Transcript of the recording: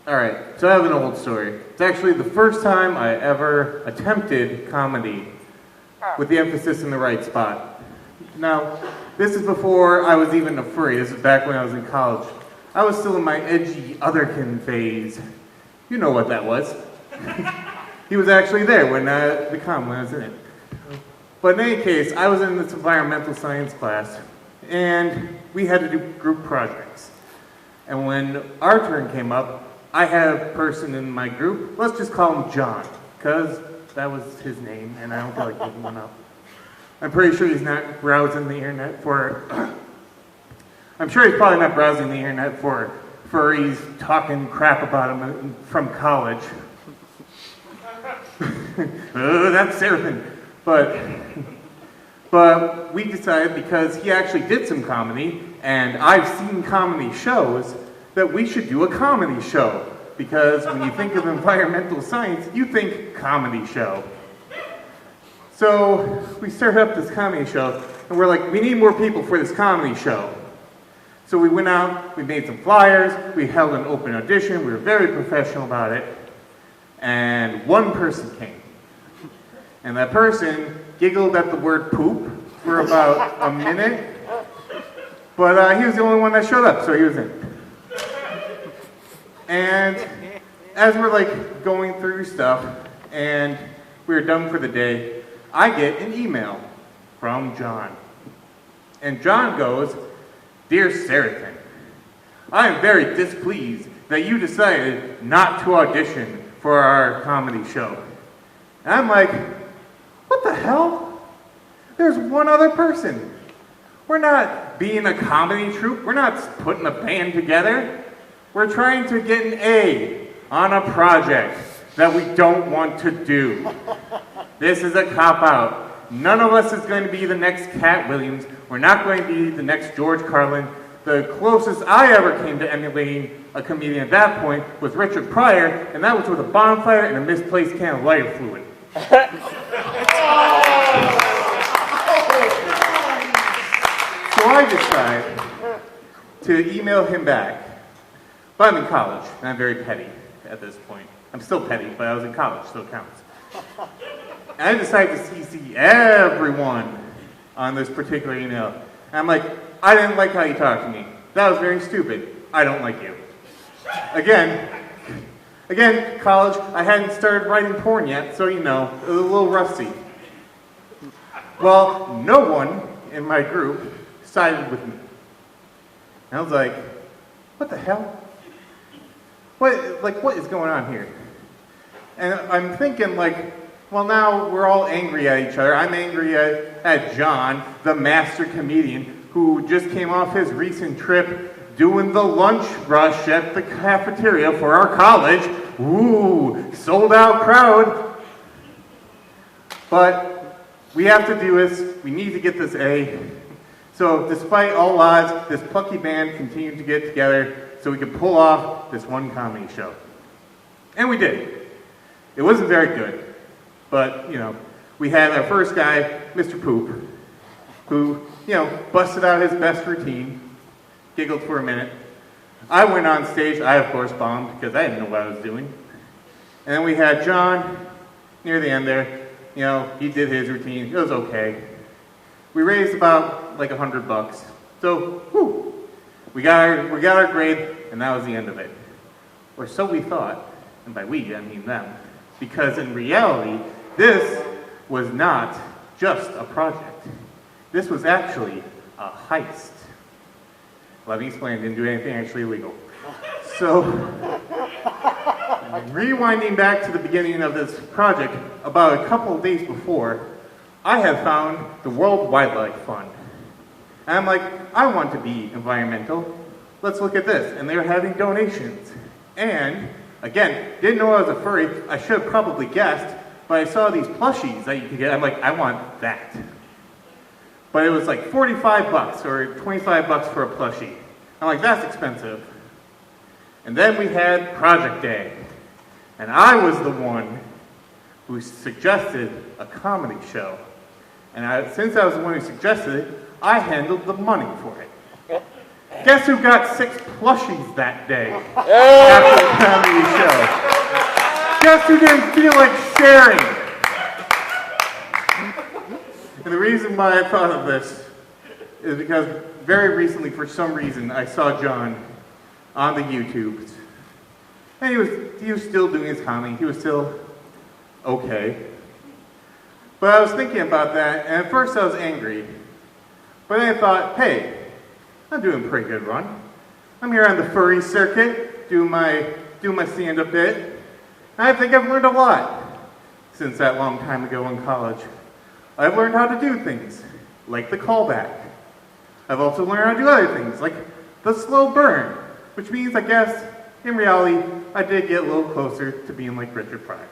Alright, so I have an old story. It's actually the first time I ever attempted comedy, with the emphasis in the right spot. Now, this is before I was even a furry. This is back when I was in college. I was still in my edgy otherkin phase. You know what that was. He was actually there when I was in it. But in any case, I was in this environmental science class, and we had to do group projects. And when our turn came up, I had a person in my group, let's just call him John, because that was his name, and I don't feel like giving one up. I'm pretty sure he's not browsing the internet for... I'm sure he's probably not browsing the internet for furries talking crap about him from college. Oh, that's Seraphim. But we decided, because he actually did some comedy, and I've seen comedy shows, that we should do a comedy show. Because when you think of environmental science, you think comedy show. So we started up this comedy show, and we're like, we need more people for this comedy show. So we went out, we made some flyers, we held an open audition, we were very professional about it, and one person came. And that person giggled at the word poop for about a minute, but he was the only one that showed up, so he was in. And as we're like going through stuff, and we were done for the day, I get an email from John. And John goes, "Dear Seraphim, I am very displeased that you decided not to audition for our comedy show." And I'm like, what the hell? There's one other person. We're not being a comedy troupe. We're not putting a band together. We're trying to get an A on a project that we don't want to do. This is a cop-out. None of us is going to be the next Cat Williams. We're not going to be the next George Carlin. The closest I ever came to emulating a comedian at that point was Richard Pryor, and that was with a bonfire and a misplaced can of lighter fluid. So I decide to email him back. But I'm in college, and I'm very petty at this point. I'm still petty, but I was in college, so it counts. And I decided to CC everyone on this particular email. And I'm like, I didn't like how you talked to me. That was very stupid. I don't like you. Again, college, I hadn't started writing porn yet, so you know, it was a little rusty. Well, no one in my group sided with me. And I was like, what the hell? What is going on here? And I'm thinking like, well, now we're all angry at each other. I'm angry at John, the master comedian, who just came off his recent trip doing the lunch rush at the cafeteria for our college. Ooh, sold out crowd. But we have to do this. We need to get this A. So despite all odds, this plucky band continued to get together so we could pull off this one comedy show. And we did. It wasn't very good. But, you know, we had our first guy, Mr. Poop, who, you know, busted out his best routine, giggled for a minute. I went on stage. I, of course, bombed because I didn't know what I was doing. And then we had John near the end there. You know, he did his routine. It was okay. We raised about like $100. So, whew, we got our grade, and that was the end of it. Or so we thought. And by we, I mean them. Because in reality, this was not just a project. This was actually a heist. Let me explain, didn't do anything actually illegal. So, rewinding back to the beginning of this project, about a couple of days before, I had found the World Wildlife Fund. And I'm like, I want to be environmental. Let's look at this. And they were having donations. And, again, didn't know I was a furry. I should have probably guessed, but I saw these plushies that you could get. I'm like, I want that. But it was like $45 or $25 for a plushie. I'm like, that's expensive. And then we had Project Day. And I was the one who suggested a comedy show. And since I was the one who suggested it, I handled the money for it. guess who got 6 plushies that day after the comedy show? Guess who didn't feel like sharing? And the reason why I thought of this is because very recently, for some reason, I saw John on the YouTubes. And he was still doing his comedy. He was still okay. But I was thinking about that, and at first I was angry. But then I thought, hey, I'm doing a pretty good run. I'm here on the furry circuit, doing my stand-up bit. And I think I've learned a lot since that long time ago in college. I've learned how to do things, like the callback. I've also learned how to do other things, like the slow burn, which means, I guess, in reality, I did get a little closer to being like Richard Pryor.